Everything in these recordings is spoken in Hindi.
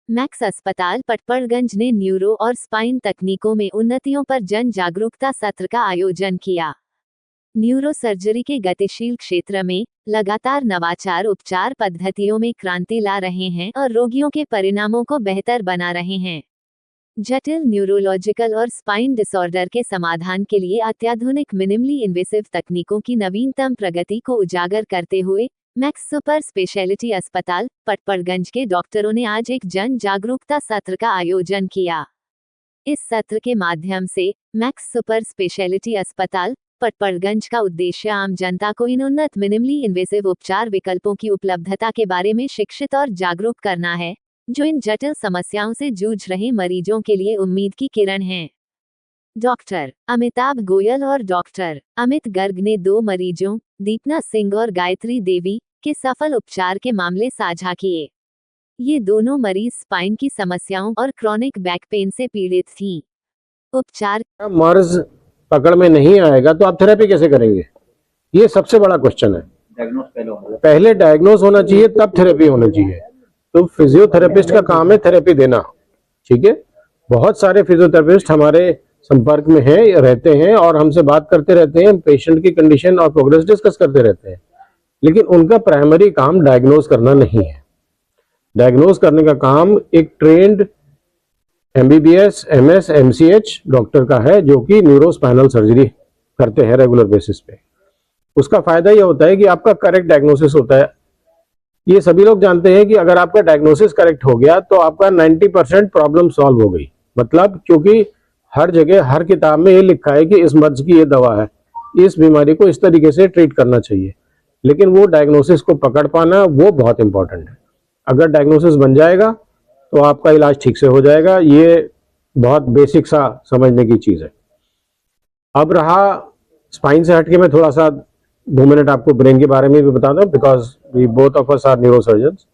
मैक्स अस्पताल पटपड़गंज ने न्यूरो और स्पाइन तकनीकों में उन्नतियों पर जन जागरूकता सत्र का आयोजन किया। न्यूरो सर्जरी के गतिशील क्षेत्र में लगातार नवाचार उपचार पद्धतियों में क्रांति ला रहे हैं और रोगियों के परिणामों को बेहतर बना रहे हैं। जटिल न्यूरोलॉजिकल और स्पाइन डिसऑर्डर के समाधान के लिए अत्याधुनिक मिनिमली इन्वेसिव तकनीकों की नवीनतम प्रगति को उजागर करते हुए मैक्स सुपर स्पेशलिटी अस्पताल पटपड़गंज के डॉक्टरों ने आज एक जन जागरूकता सत्र का आयोजन किया। इस सत्र के माध्यम से मैक्स सुपर स्पेशलिटी अस्पताल पटपड़गंज का उद्देश्य आम जनता को इन उन्नत मिनिमली इन्वेसिव उपचार विकल्पों की उपलब्धता के बारे में शिक्षित और जागरूक करना है, जो इन जटिल समस्याओं से जूझ रहे मरीजों के लिए उम्मीद की किरण हैं। डॉक्टर अमिताभ गोयल और डॉक्टर अमित गर्ग ने 2 मरीजों दीपना सिंह और गायत्री देवी के सफल उपचार के मामले साझा किए। ये दोनों मरीज स्पाइन की समस्याओं और क्रॉनिक बैक पेन से पीड़ित थीं। उपचार मर्ज पकड़ में नहीं आएगा तो आप थेरेपी कैसे करेंगे? ये सबसे बड़ा क्वेश्चन है। पहले डायग्नोज होना चाहिए, तब थेरेपी होना चाहिए। तो फिजियोथेरेपिस्ट का काम है थेरेपी देना, ठीक है। बहुत सारे फिजियोथेरेपिस्ट हमारे संपर्क में हैं, रहते हैं और हमसे बात करते रहते हैं, पेशेंट की कंडीशन और प्रोग्रेस डिस्कस करते रहते हैं, लेकिन उनका प्राइमरी काम डायग्नोज करना नहीं है। डायग्नोज करने का काम एक trend MBBS, MS, MCH doctor का है, जो कि न्यूरोस्पाइनल सर्जरी करते हैं रेगुलर बेसिस पे। उसका फायदा यह होता है कि आपका करेक्ट डायग्नोसिस होता है। ये सभी लोग जानते हैं कि अगर आपका डायग्नोसिस करेक्ट हो गया तो आपका 90% प्रॉब्लम सॉल्व हो गई। मतलब क्योंकि हर जगह हर किताब में ये लिखा है कि इस मर्ज की ये दवा है, इस बीमारी को इस तरीके से ट्रीट करना चाहिए, लेकिन वो डायग्नोसिस को पकड़ पाना वो बहुत इंपॉर्टेंट है। अगर डायग्नोसिस बन जाएगा तो आपका इलाज ठीक से हो जाएगा। ये बहुत बेसिक सा समझने की चीज है। अब रहा स्पाइन से हटके मैं थोड़ा सा 2 मिनट आपको ब्रेन के बारे में भी बता दूं, because we both of us are neurosurgeons.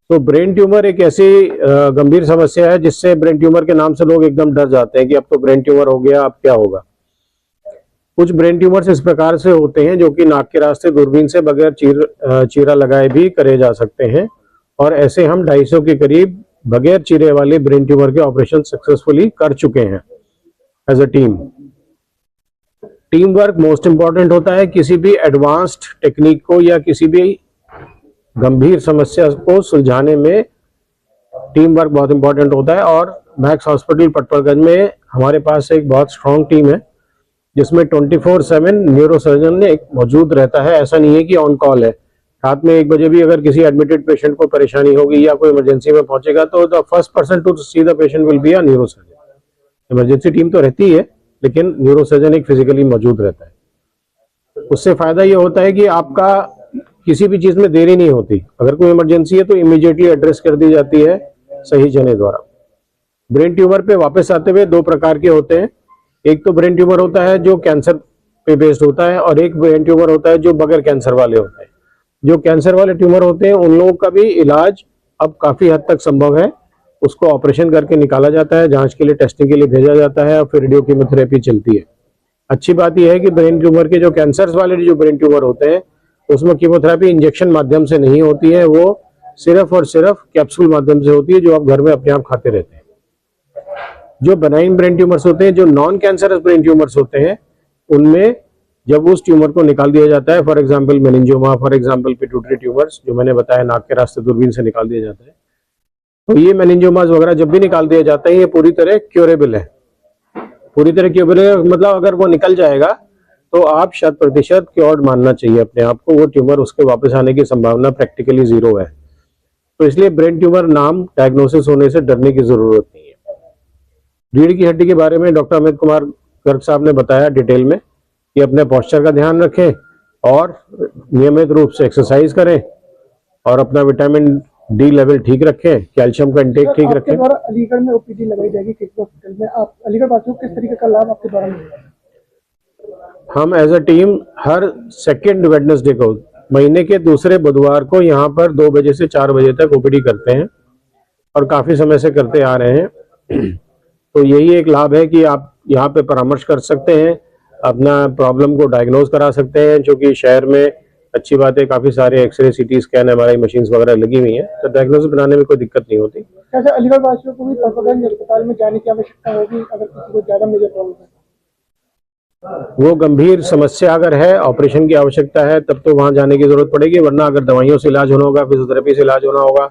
तो ब्रेन ट्यूमर एक ऐसी गंभीर समस्या है जिससे ब्रेन ट्यूमर के नाम से लोग एकदम डर जाते हैं कि अब तो ब्रेन ट्यूमर हो गया, अब क्या होगा। कुछ ब्रेन ट्यूमर्स इस प्रकार से होते हैं जो कि नाक के रास्ते दूरबीन से बगैर चीरा लगाए भी करे जा सकते हैं, और ऐसे हम 250 के करीब बगैर चीरे वाले ब्रेन ट्यूमर के ऑपरेशन सक्सेसफुली कर चुके हैं as a team. Team work most important होता है किसी भी एडवांस्ड टेक्निक को या किसी भी गंभीर समस्या को सुलझाने में। टीम वर्क बहुत इंपॉर्टेंट होता है, और मैक्स हॉस्पिटल पटपड़गंज में हमारे पास एक बहुत स्ट्रांग टीम है जिसमें 24/7 न्यूरोसर्जन ने एक मौजूद रहता है। ऐसा नहीं है कि ऑन कॉल है। रात में 1 बजे भी अगर किसी एडमिटेड पेशेंट को परेशानी होगी या कोई इमरजेंसी में पहुंचेगा तो the first person to see the patient will be a neurosurgeon. Emergency team तो रहती है, लेकिन न्यूरोसर्जन एक फिजिकली मौजूद रहता है। उससे फायदा ये होता है कि आपका किसी भी चीज में देरी नहीं होती। अगर कोई इमरजेंसी है तो इमीडिएटली एड्रेस कर दी जाती है सही जने द्वारा। ब्रेन ट्यूमर पे वापस आते हुए 2 प्रकार के होते हैं। एक तो ब्रेन ट्यूमर होता है जो कैंसर पे बेस्ड होता है, और एक ब्रेन ट्यूमर होता है जो बगैर कैंसर वाले होते हैं। जो कैंसर वाले ट्यूमर होते हैं उन लोगों का भी इलाज अब काफी हद तक संभव है। उसको ऑपरेशन करके निकाला जाता है, जांच के लिए टेस्टिंग के लिए भेजा जाता है, और फिर रेडियो कीमोथेरेपी चलती है। अच्छी बात यह है कि ब्रेन ट्यूमर के जो कैंसर वाले जो ब्रेन ट्यूमर होते हैं उसमें कीमोथेरेपी इंजेक्शन माध्यम से नहीं होती है, वो सिर्फ और सिर्फ कैप्सूल माध्यम से होती है जो आप घर में अपने आप खाते रहते हैं। जो बेनाइन ब्रेन ट्यूमर्स होते हैं, जो नॉन कैंसरस ब्रेन ट्यूमर्स होते हैं, उनमें जब उस ट्यूमर को निकाल दिया जाता है, for example meningioma, for example pituitary tumours जो मैंने बताया नाक के रास्ते दूरबीन से निकाल दिया जाता है, तो ये मेनिंजियोमास वगैरह जब भी निकाल दिया जाता है ये पूरी तरह क्योरेबल है। पूरी तरह क्योरेबल है मतलब अगर वो निकल जाएगा तो आप 100% क्योर्ड मानना चाहिए अपने आप को। वो ट्यूमर उसके वापस आने की संभावना प्रैक्टिकली 0 है। तो इसलिए ब्रेन ट्यूमर नाम डायग्नोसिस होने से डरने की जरूरत नहीं है। रीढ़ की हड्डी के बारे में डॉक्टर अमित कुमार गर्ग साहब ने बताया डिटेल में कि अपने पोस्चर का ध्यान रखें और नियमित रूप से एक्सरसाइज करें और अपना विटामिन D लेवल ठीक रखें, कैल्शियम का इंटेक ठीक रखें। अलीगढ़ में OPD लगाई जाएगी किस हॉस्पिटल में? आप अलीगढ़ वासियों को किस तरीके का लाभ आपके द्वारा मिलेगा? हम एज अ टीम हर सेकेंड वेडनेसडे को महीने के दूसरे बुधवार को यहाँ पर 2 बजे से 4 बजे तक OPD करते हैं और काफी समय से करते आ रहे हैं। तो यही एक लाभ है कि आप यहाँ पे परामर्श कर सकते हैं, अपना प्रॉब्लम को डायग्नोज करा सकते हैं, जो कि शहर में अच्छी बात है, काफी सारे x ray, CT scan, MRI machines वगैरह लगी हुई हैं, तो डायग्नोसिस बनाने में कोई दिक्कत नहीं होती। कैसे अलीगढ़ वासियों को भी पटपड़गंज अस्पताल में जाने की आवश्यकता होगी अगर किसी को ज्यादा मेजर प्रॉब्लम है? वो गंभीर समस्या अगर है, ऑपरेशन की आवश्यकता है, तब तो वहां जाने की जरूरत पड़ेगी, वरना अगर दवाइयों से इलाज होना होगा, फिजियोथेरेपी से इलाज होना होगा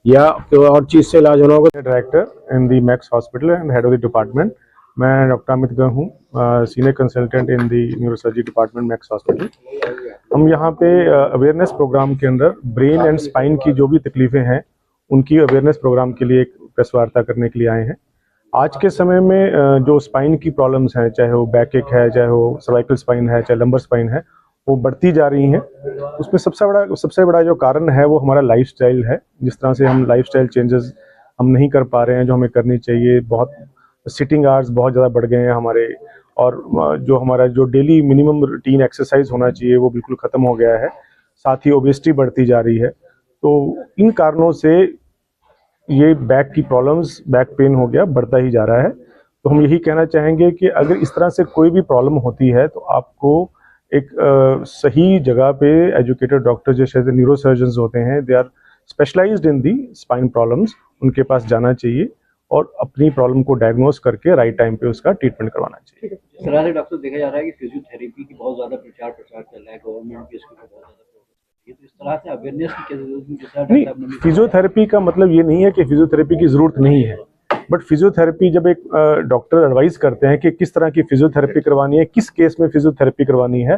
या कोई और चीज से इलाज होना होगा। Director in the max hospital and head of the department. मैं डॉक्टर अमित गंग हूँ, सीनियर कंसल्टेंट इन दी न्यूरोसर्जरी डिपार्टमेंट मैक्स हॉस्पिटल। हम यहाँ पे अवेयरनेस प्रोग्राम के अंदर ब्रेन एंड स्पाइन की जो भी तकलीफें हैं उनकी अवेयरनेस प्रोग्राम के लिए एक प्रेस वार्ता करने के लिए आए हैं। आज के समय में जो स्पाइन की प्रॉब्लम्स हैं, चाहे वो बैक एक है, चाहे वो सर्वाइकल स्पाइन है, चाहे लंबर स्पाइन है, वो बढ़ती जा रही हैं। उसमें सबसे बड़ा जो कारण है वो हमारा लाइफस्टाइल है। जिस तरह से हम लाइफस्टाइल चेंजेस हम नहीं कर पा रहे हैं जो हमें करनी चाहिए। बहुत सिटिंग आवर्स बहुत ज़्यादा बढ़ गए हैं हमारे, और जो हमारा जो डेली मिनिमम रूटीन एक्सरसाइज होना चाहिए वो बिल्कुल ख़त्म हो गया है। साथ ही ओबेसिटी बढ़ती जा रही है। तो इन कारणों से ये बैक की प्रॉब्लम्स, बैक पेन हो गया, बढ़ता ही जा रहा है। तो हम यही कहना चाहेंगे कि अगर इस तरह से कोई भी प्रॉब्लम होती है तो आपको एक सही जगह पे एजुकेटेड डॉक्टर जैसे न्यूरोसर्जन्स होते हैं, they are specialised in the spine problems, उनके पास जाना चाहिए और अपनी प्रॉब्लम को डायग्नोस करके राइट टाइम पे उसका ट्रीटमेंट करवाना चाहिए। इस तरह से डॉक्टर देखा जा रहा है कि फिजियोथेरेपी की बहुत ज्यादा प्रचार प्रसार चल रहा है, गवर्नमेंट भी इसके ऊपर बहुत ज्यादा फोकस कर रही है, तो इस तरह से अवेयरनेस की क्या जरूरत है? नहीं, फिजियोथेरेपी का मतलब ये नहीं है कि फिजियोथेरेपी की जरूरत नहीं है, बट फिजियोथेरेपी जब एक डॉक्टर एडवाइस करते हैं कि किस तरह की फिजियोथेरेपी करवानी है, किस केस में फिजियोथेरेपी करवानी है,